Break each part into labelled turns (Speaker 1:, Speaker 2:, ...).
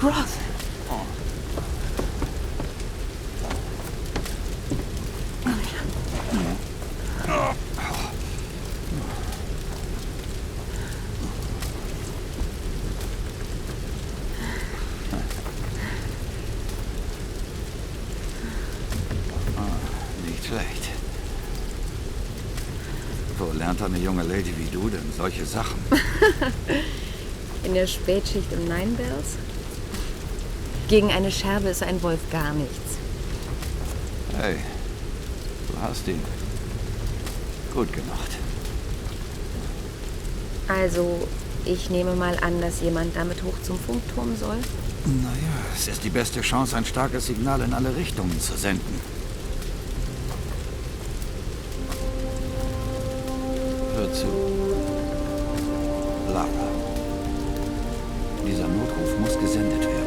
Speaker 1: Roth.
Speaker 2: Oh. Nicht schlecht. Wo lernt eine junge Lady wie du denn solche Sachen?
Speaker 1: In der Spätschicht im Nine Bells? Gegen eine Scherbe ist ein Wolf gar nichts.
Speaker 2: Hey, du hast ihn gut gemacht.
Speaker 1: Also, ich nehme mal an, dass jemand damit hoch zum Funkturm soll?
Speaker 2: Naja, es ist die beste Chance, ein starkes Signal in alle Richtungen zu senden. Hör zu. Lara. Dieser Notruf muss gesendet werden.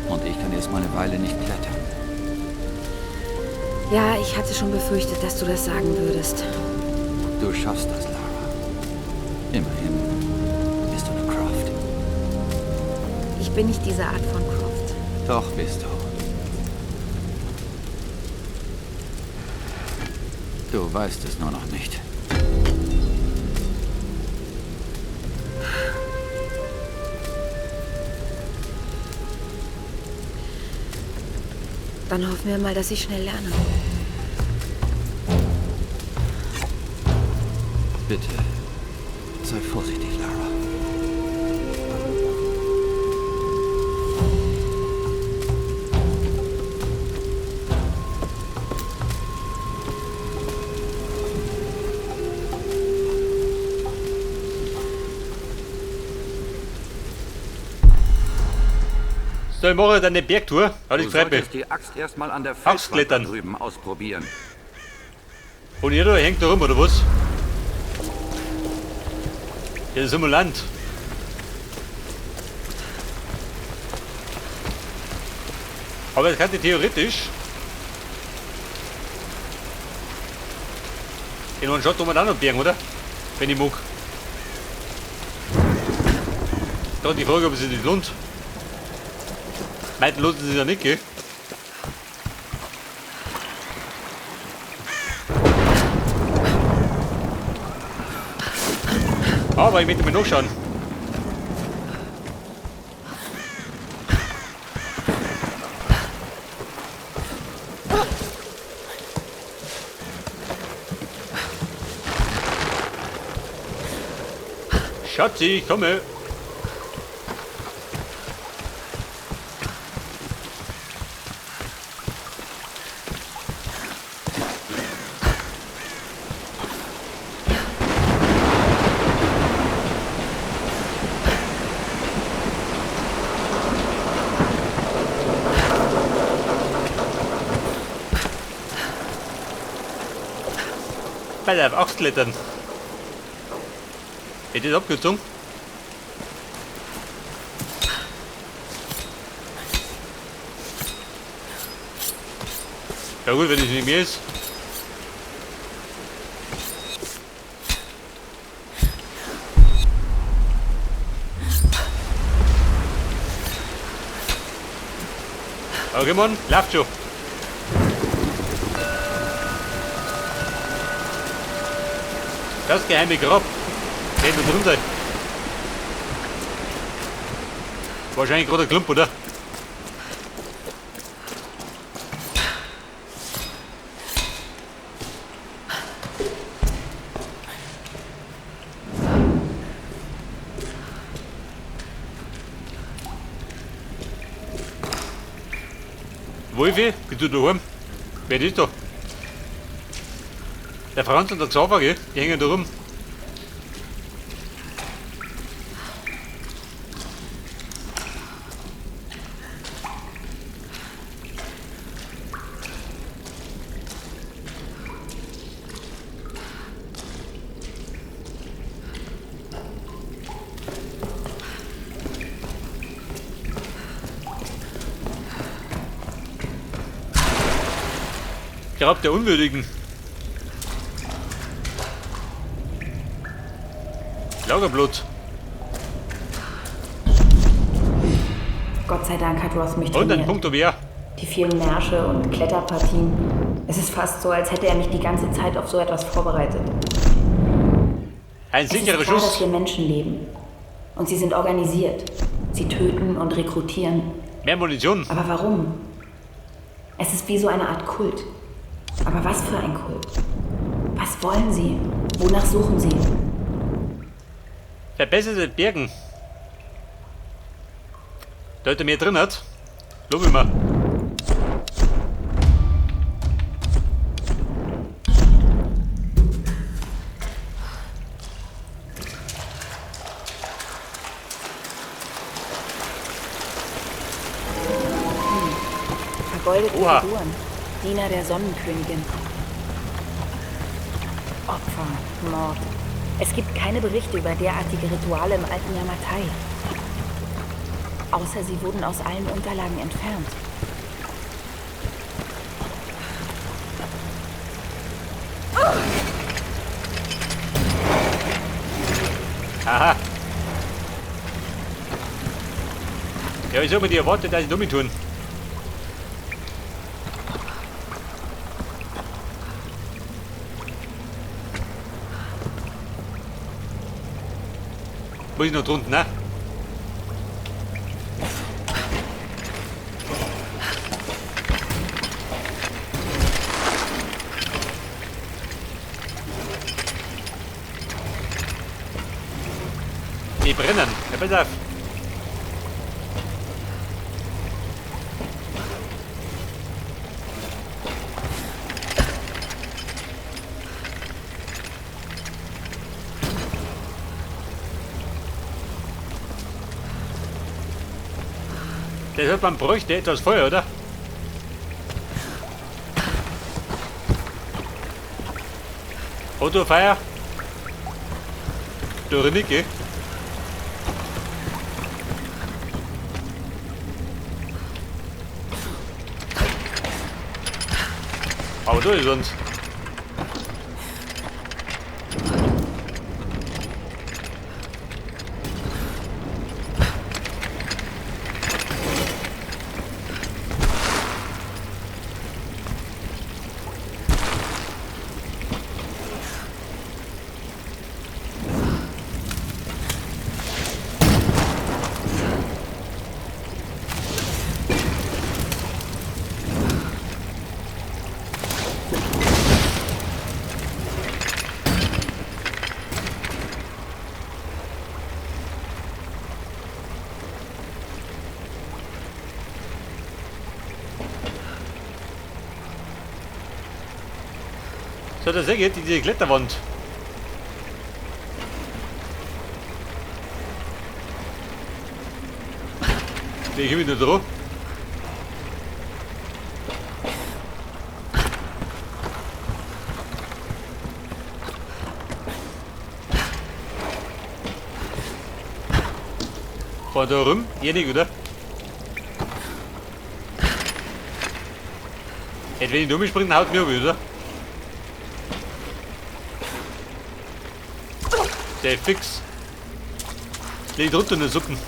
Speaker 2: Und ich kann erstmal eine Weile nicht klettern.
Speaker 1: Ja, ich hatte schon befürchtet, dass du das sagen würdest.
Speaker 2: Du schaffst das, Lara. Immerhin bist du eine Croft.
Speaker 1: Ich bin nicht diese Art von Croft.
Speaker 2: Doch bist du. Du weißt es nur noch nicht.
Speaker 1: Dann hoffen wir mal, dass ich schnell lerne.
Speaker 2: Bitte, sei vorsichtig, Lara.
Speaker 3: So, ich mache dann eine Bergtour. Aber ich
Speaker 2: Du
Speaker 3: freut mich.
Speaker 2: solltest die Axt erstmal an der
Speaker 3: Axtklettern.
Speaker 2: Felswand da drüben ausprobieren.
Speaker 3: Und ihr da hängt da rum, oder was? Ja, das ist immer Land. Aber das kann ich theoretisch in einen Shot um auch noch bergen, oder? Wenn ich mag. Da die Frage, ob es sich nicht lohnt. Meinten lohnt es sich ja nicht, gell? Aber ich möchte mir noch schauen. Schatzi, ich komme. Bei der Axtklettern. Hätte ich abgezogen? Ja gut, wenn es nicht mehr ist. Okay, Mann, läuft schon. Das geheime Grab. Seht ihr drin sein? Wahrscheinlich gerade ein Klump, oder? Wolfi, bist du daheim? Wer ist da? Der Franz und der Xaver, gell? Die hängen da rum. Grab der Unwürdigen. Lagerblut.
Speaker 1: Gott sei Dank hat Roth mich
Speaker 3: Und ein
Speaker 1: trainiert.
Speaker 3: Punkt mehr.
Speaker 1: Die vielen Märsche und Kletterpartien. Es ist fast so, als hätte er mich die ganze Zeit auf so etwas vorbereitet.
Speaker 3: Ein
Speaker 1: Es ist
Speaker 3: sicherer
Speaker 1: klar, dass
Speaker 3: Schuss.
Speaker 1: hier Menschen leben. Und sie sind organisiert. Sie töten und rekrutieren.
Speaker 3: Mehr Munition.
Speaker 1: Aber warum? Es ist wie so eine Art Kult. Aber was für ein Kult? Was wollen sie? Wonach suchen sie?
Speaker 3: Verbesserte Bergen. Da hat er mehr drin hat. Lob ich mal.
Speaker 1: Vergoldete
Speaker 3: Oha.
Speaker 1: Figuren. Diener der Sonnenkönigin. Opfer, Mord. Es gibt keine Berichte über derartige Rituale im alten Yamatai. Außer sie wurden aus allen Unterlagen entfernt.
Speaker 3: Aha. Ja, ich habe mir die erwartet, dass ich damit tun. Muss ich noch drunten, ne? Die brennen. Ja, pass auf. Das hört man bräuchte etwas Feuer, oder? Otto Feuer. Du Renike. Aber du ist uns. So, da seht ihr diese Kletterwand. Ich bin wieder drauf. Fahr da rum, nicht, oder? Jetzt, wenn ich da umspringe, haut mir ab, oder? Der ist fix. Liegt runter in den Suppen.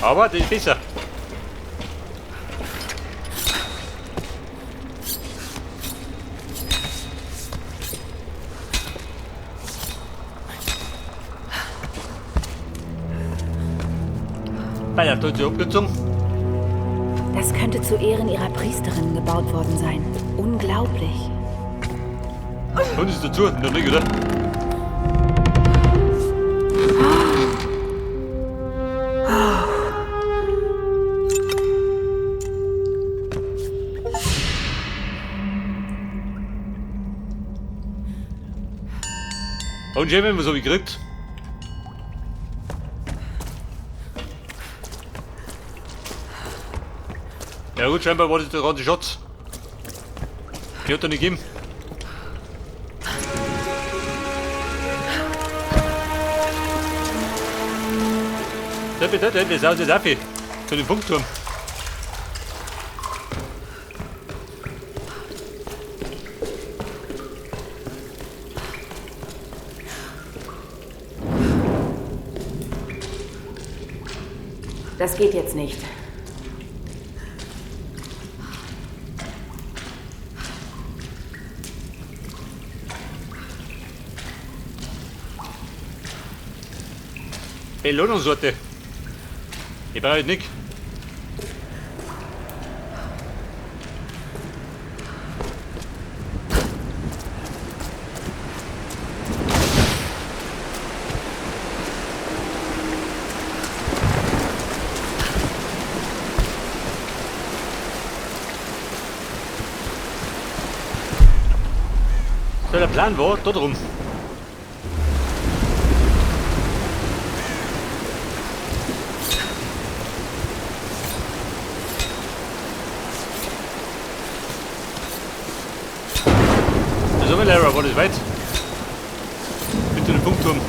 Speaker 3: Aber das ist besser. Bei der deutschen Abkürzung.
Speaker 1: Das könnte zu Ehren ihrer Priesterin gebaut worden sein. Unglaublich.
Speaker 3: Und ist dazu, noch nicht, oder? Und schön, wenn man so wie gekriegt. Ja gut, scheinbar war das der ganze Schatz. Piotr nicht geben. Wir sausen das ab. Zu dem Funkturm.
Speaker 1: Das geht jetzt nicht.
Speaker 3: Belohnungssorte. Ich brauche nicht. So, der Plan war, dort rum. So, Lara, war das weit? Mit dem Funkturm.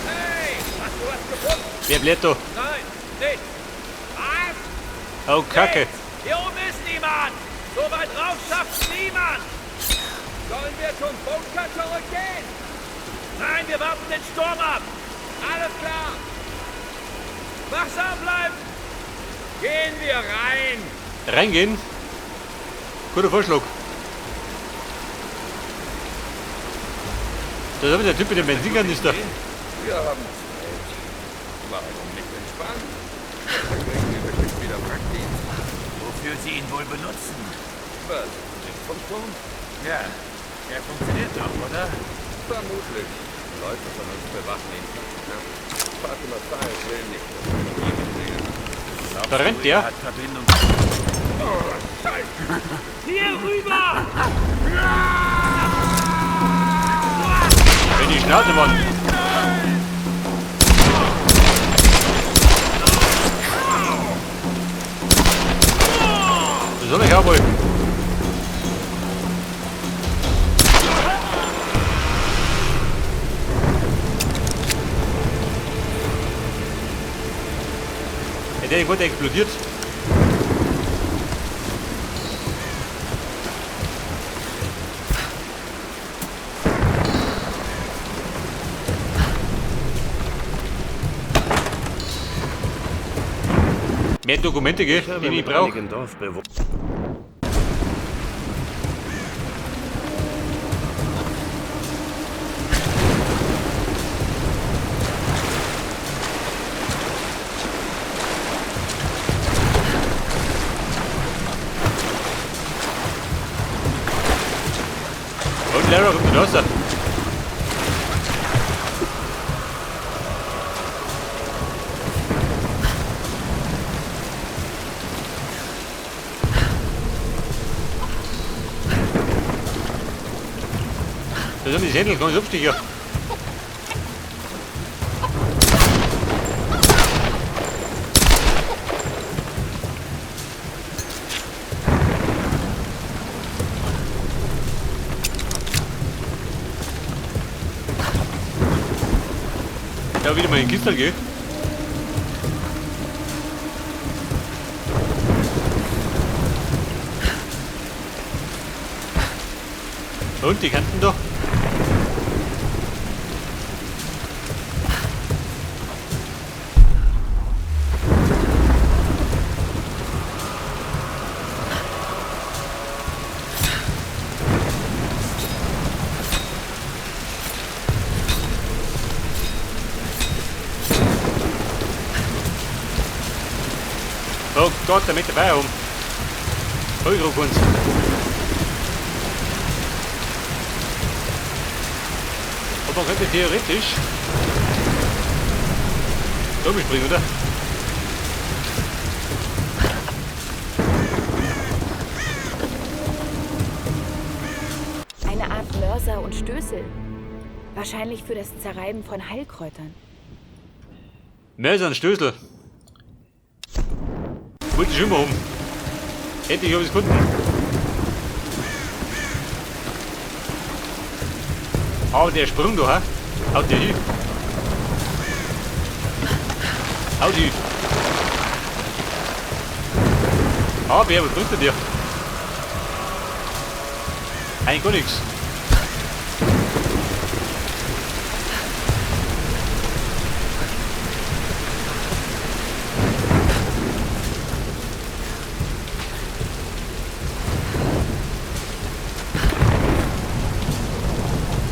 Speaker 4: Hey, hast du was gefunden?
Speaker 3: Wer bleibt da?
Speaker 4: Nein, nicht. Was?
Speaker 3: Oh, Kacke.
Speaker 4: Jetzt. Hier oben ist niemand. So weit rauf schafft niemand. Sollen wir zum Bunker zurückgehen? Nein, wir warten den Sturm ab. Alles klar. Wachsam bleiben. Gehen wir rein.
Speaker 3: Reingehen? Guter Vorschlag. Da ist aber der Typ mit dem Benzinkanister.
Speaker 4: Wir haben Zeit. Warum nicht entspannen? Da kriegen wir bestimmt wieder Wrackdienst.
Speaker 5: Wofür Sie ihn wohl benutzen?
Speaker 4: Was? Den Funkturm?
Speaker 5: Ja, er funktioniert doch, oder?
Speaker 4: Vermutlich. Leute von uns bewachen ihn. Ja. Fatima Saez will nicht, dass wir ihn sehen.
Speaker 3: Da rennt der.
Speaker 5: Hat Verbindung.
Speaker 4: Oh, Scheiße! Hier rüber!
Speaker 3: Wenn die Schnauze, Mann. Das soll ich auch wohl. Ja, der wurde explodiert. Mehr Dokumente, gell, die ich brauche. Und Lara kommt raus. Da sind die Sändel, ganz absticher. Ja, wieder mal in den Kistel, gell? Und die Kanten da? Oh Gott, der mit dabei um. Vollgrupp uns. Aber man könnte theoretisch da springen, oder?
Speaker 1: Eine Art Mörser
Speaker 6: und Stößel. Wahrscheinlich für das Zerreiben von Heilkräutern.
Speaker 3: Messer und Stößel. Wollte ich immer um. Endlich habe ich es gefunden. Aber der Sprung da, haut dir hin. Haut hin. Ah, Bär, was bringt er dir? Eigentlich gar nichts.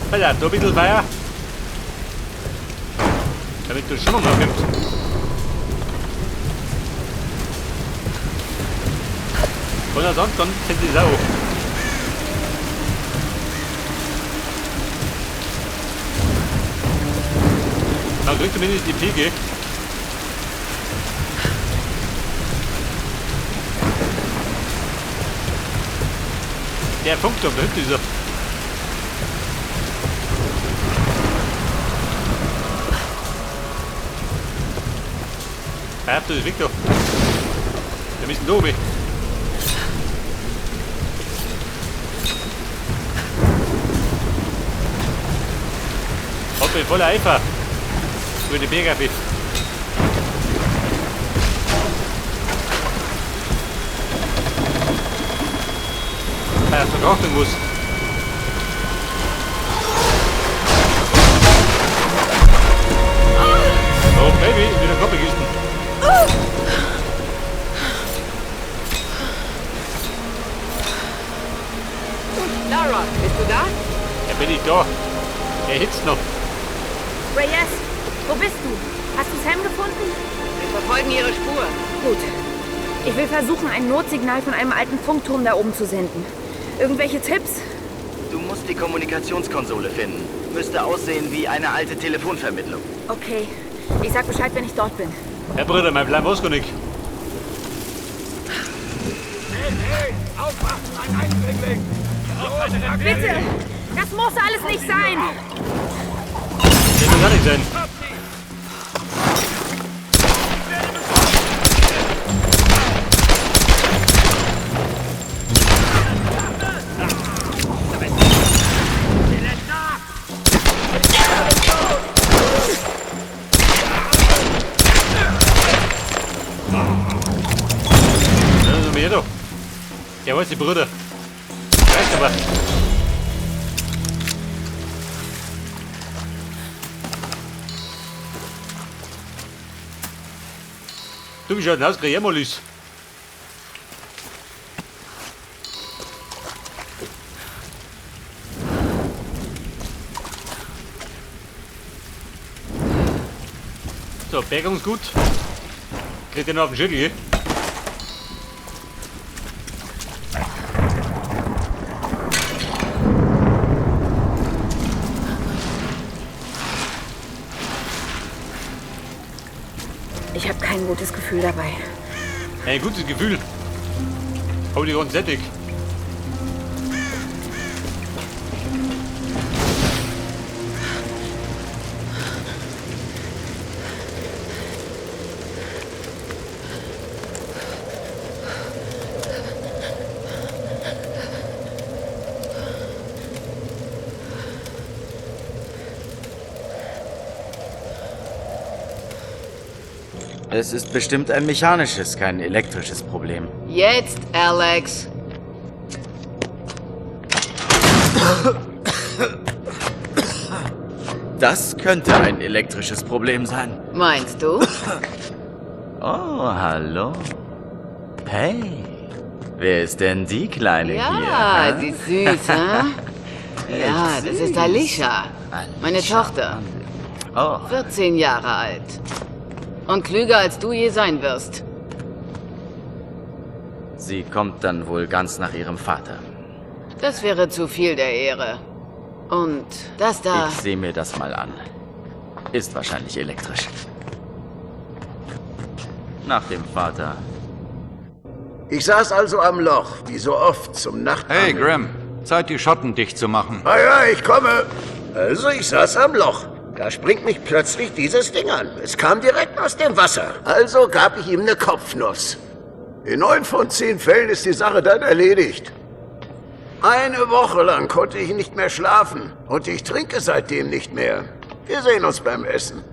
Speaker 3: Verdammt, da ein bisschen Feuer. Damit du schon noch nimmst. Und ansonsten sind die Sau. Man kriegt zumindest die Pike. Der Funkturm, da hinten ist er. Das ist Victor. Wir müssen da oben. Hopp in voller Eifer. Für die BKB. Ja, Verachtung muss. Oh Baby, wieder Kopf gießen.
Speaker 1: Lara, bist du da?
Speaker 3: Ja, bin ich da. Er hitzt noch.
Speaker 6: Reyes, wo bist du? Hast du Sam gefunden?
Speaker 1: Wir verfolgen ihre Spur.
Speaker 6: Gut. Ich will versuchen, ein Notsignal von einem alten Funkturm da oben zu senden. Irgendwelche Tipps?
Speaker 7: Du musst die Kommunikationskonsole finden. Müsste aussehen wie eine alte Telefonvermittlung.
Speaker 6: Okay. Ich sag Bescheid, wenn ich dort bin.
Speaker 3: Herr Bruder, mein Plan war's gar nicht.
Speaker 4: Hey, aufpassen, ein Eindringling!
Speaker 6: Bitte! Das muss alles nicht sein!
Speaker 3: Das kann nicht sein. Ja, wo ist die Brüder? Weißt du was? Du bist ja ein Hausgrämerlüs. So, Bergungsgut. Kriegt ihr noch auf den Schüttel, gell?
Speaker 6: Ich habe kein gutes Gefühl dabei.
Speaker 3: Ein gutes Gefühl. Hau dich grundsätzlich.
Speaker 7: Es ist bestimmt ein mechanisches, kein elektrisches Problem.
Speaker 1: Jetzt, Alex.
Speaker 7: Das könnte ein elektrisches Problem sein.
Speaker 1: Meinst du?
Speaker 7: Oh, hallo. Hey, wer ist denn die Kleine
Speaker 1: Ja,
Speaker 7: hier?
Speaker 1: sie ist süß, hä? Ja, das ist Alicia, meine Tochter.
Speaker 7: Oh,
Speaker 1: 14 Jahre alt. Und klüger als du je sein wirst.
Speaker 7: sie kommt dann wohl ganz nach ihrem Vater.
Speaker 1: Das wäre zu viel der Ehre. Und das da...
Speaker 7: Ich sehe mir das mal an. Ist wahrscheinlich elektrisch. Nach dem Vater.
Speaker 8: Ich saß also am Loch, wie so oft zum Nachtangeln.
Speaker 2: Hey, Graham. Zeit, die Schotten dicht zu machen.
Speaker 8: Ah ja, ich komme. Also, ich saß am Loch. Da springt mich plötzlich dieses Ding an. Es kam direkt aus dem Wasser. Also gab ich ihm eine Kopfnuss. In 9 von 10 Fällen ist die Sache dann erledigt. Eine Woche lang konnte ich nicht mehr schlafen. Und ich trinke seitdem nicht mehr. Wir sehen uns beim Essen.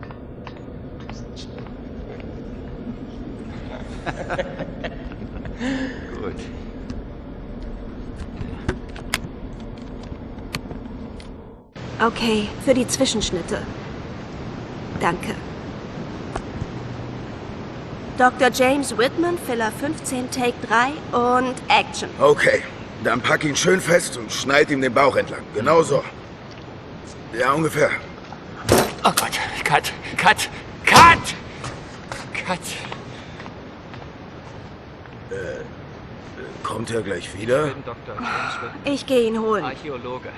Speaker 2: Gut.
Speaker 9: Okay, für die Zwischenschnitte. Danke. Dr. James Whitman, Filler 15, Take 3 und Action.
Speaker 8: Okay, dann pack ihn schön fest und schneid ihm den Bauch entlang. Genau so. Ja, ungefähr.
Speaker 5: Oh Gott, Cut, Cut, Cut! Cut!
Speaker 8: Kommt er gleich wieder?
Speaker 10: Ich bin Dr. James Whitman,
Speaker 9: Ich gehe ihn holen.
Speaker 10: Archäologe.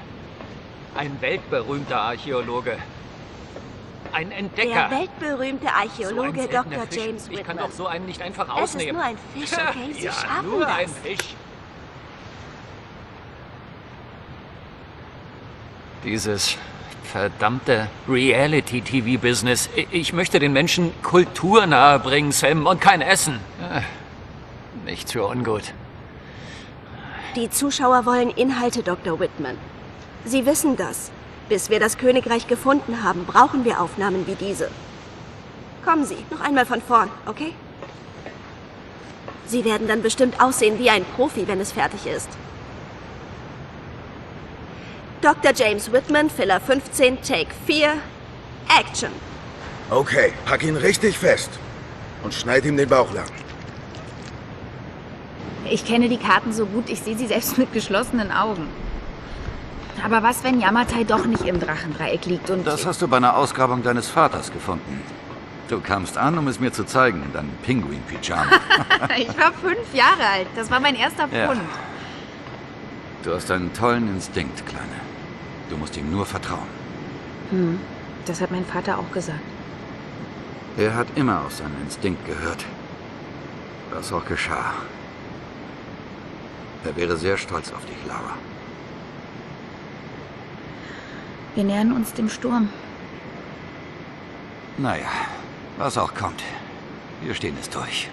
Speaker 10: Ein weltberühmter Archäologe. Ein Entdecker.
Speaker 9: Der weltberühmte Archäologe
Speaker 10: So ein seltener
Speaker 9: Dr.
Speaker 10: Fisch.
Speaker 9: James
Speaker 10: Ich kann
Speaker 9: Whitman.
Speaker 10: doch so einen nicht einfach
Speaker 9: Es ist
Speaker 10: ausnehmen.
Speaker 9: nur ein Fisch, okay? Sie
Speaker 10: Ja,
Speaker 9: schaffen
Speaker 10: nur
Speaker 9: das.
Speaker 10: ein Fisch. Dieses verdammte Reality-TV-Business. Ich möchte den Menschen Kultur nahebringen, Sam, und kein Essen. Nichts für ungut.
Speaker 9: Die Zuschauer wollen Inhalte, Dr. Whitman. Sie wissen das. Bis wir das Königreich gefunden haben, brauchen wir Aufnahmen wie diese. Kommen Sie, noch einmal von vorn, okay? Sie werden dann bestimmt aussehen wie ein Profi, wenn es fertig ist. Dr. James Whitman, Filler 15, Take 4, Action.
Speaker 8: Okay, pack ihn richtig fest. Und schneid ihm den Bauch lang.
Speaker 6: Ich kenne die Karten so gut, ich sehe sie selbst mit geschlossenen Augen. Aber was, wenn Yamatai doch nicht im Drachendreieck liegt und...
Speaker 2: Das hast du bei einer Ausgrabung deines Vaters gefunden. Du kamst an, um es mir zu zeigen, in deinem Pinguin-Pyjama.
Speaker 6: Ich war 5 Jahre alt. Das war mein erster
Speaker 2: Ja.
Speaker 6: Pfund.
Speaker 2: Du hast einen tollen Instinkt, Kleine. Du musst ihm nur vertrauen.
Speaker 6: Das hat mein Vater auch gesagt.
Speaker 2: Er hat immer auf seinen Instinkt gehört. Was auch geschah. Er wäre sehr stolz auf dich, Lara.
Speaker 6: Wir nähern uns dem Sturm.
Speaker 2: Naja, was auch kommt. Wir stehen es durch.